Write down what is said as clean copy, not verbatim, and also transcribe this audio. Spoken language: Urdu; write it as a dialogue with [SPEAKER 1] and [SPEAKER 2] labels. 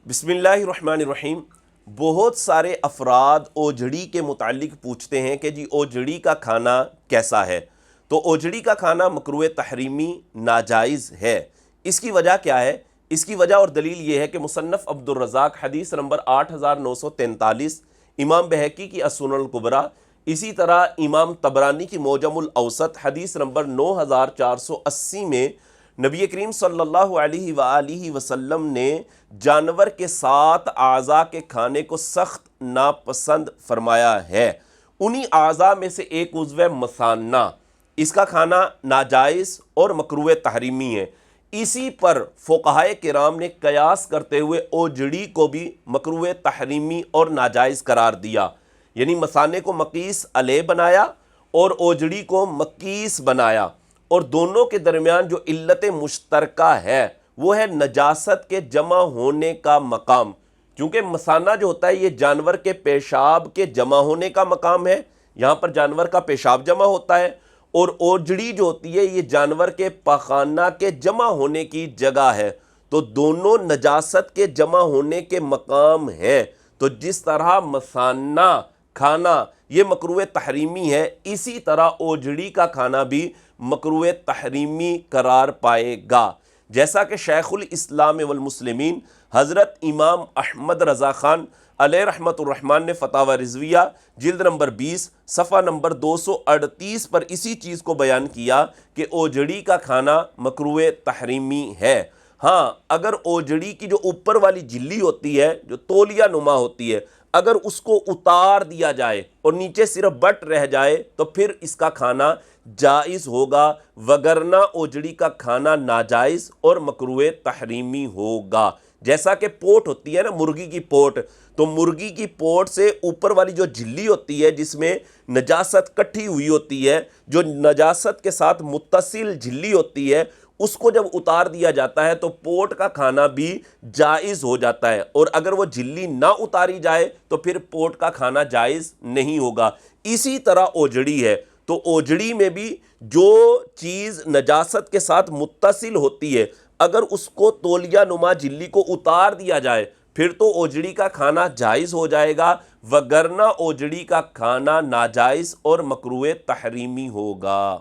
[SPEAKER 1] بسم اللہ الرحمن الرحیم۔ بہت سارے افراد اوجڑی کے متعلق پوچھتے ہیں کہ جی اوجڑی کا کھانا کیسا ہے؟ تو اوجڑی کا کھانا مکروہ تحریمی ناجائز ہے۔ اس کی وجہ کیا ہے؟ اس کی وجہ اور دلیل یہ ہے کہ مصنف عبدالرزاق حدیث نمبر 8943، امام بہقی کی السنن الکبریٰ، اسی طرح امام طبرانی کی معجم الاوسط حدیث نمبر 9480 میں نبی کریم صلی اللہ علیہ وآلہ وسلم نے جانور کے 7 اعضاء کے کھانے کو سخت ناپسند فرمایا ہے۔ انہی اعضاء میں سے ایک عضو مثانہ، اس کا کھانا ناجائز اور مکروہ تحریمی ہے۔ اسی پر فقہائے کرام نے قیاس کرتے ہوئے اوجڑی کو بھی مکروہ تحریمی اور ناجائز قرار دیا، یعنی مثانے کو مقیس علیہ بنایا اور اوجڑی کو مقیس بنایا، اور دونوں کے درمیان جو علت مشترکہ ہے وہ ہے نجاست کے جمع ہونے کا مقام، کیونکہ مثانہ جو ہوتا ہے یہ جانور کے پیشاب کے جمع ہونے کا مقام ہے، یہاں پر جانور کا پیشاب جمع ہوتا ہے، اور اوجڑی جو ہوتی ہے یہ جانور کے پاخانہ کے جمع ہونے کی جگہ ہے، تو دونوں نجاست کے جمع ہونے کے مقام ہیں۔ تو جس طرح مثانہ کھانا یہ مکروہ تحریمی ہے، اسی طرح اوجڑی کا کھانا بھی مکروہ تحریمی قرار پائے گا، جیسا کہ شیخ الاسلام والمسلمین حضرت امام احمد رضا خان علیہ رحمت الرحمن نے فتاوی رضویہ جلد نمبر 20 صفحہ نمبر 238 پر اسی چیز کو بیان کیا کہ اوجڑی کا کھانا مکروہ تحریمی ہے۔ ہاں، اگر اوجڑی کی جو اوپر والی جھلی ہوتی ہے، جو تولیہ نما ہوتی ہے، اگر اس کو اتار دیا جائے اور نیچے صرف بٹ رہ جائے تو پھر اس کا کھانا جائز ہوگا، وگرنہ اوجڑی کا کھانا ناجائز اور مکروہ تحریمی ہوگا۔ جیسا کہ پوٹ ہوتی ہے نا، مرغی کی پوٹ، تو مرغی کی پوٹ سے اوپر والی جو جھلی ہوتی ہے جس میں نجاست کٹھی ہوئی ہوتی ہے، جو نجاست کے ساتھ متصل جھلی ہوتی ہے، اس کو جب اتار دیا جاتا ہے تو پوٹ کا کھانا بھی جائز ہو جاتا ہے، اور اگر وہ جھلی نہ اتاری جائے تو پھر پوٹ کا کھانا جائز نہیں ہوگا۔ اسی طرح اوجڑی ہے، تو اوجڑی میں بھی جو چیز نجاست کے ساتھ متصل ہوتی ہے، اگر اس کو تولیہ نما جھلی کو اتار دیا جائے پھر تو اوجڑی کا کھانا جائز ہو جائے گا، وگرنہ اوجڑی کا کھانا ناجائز اور مکروہ تحریمی ہوگا۔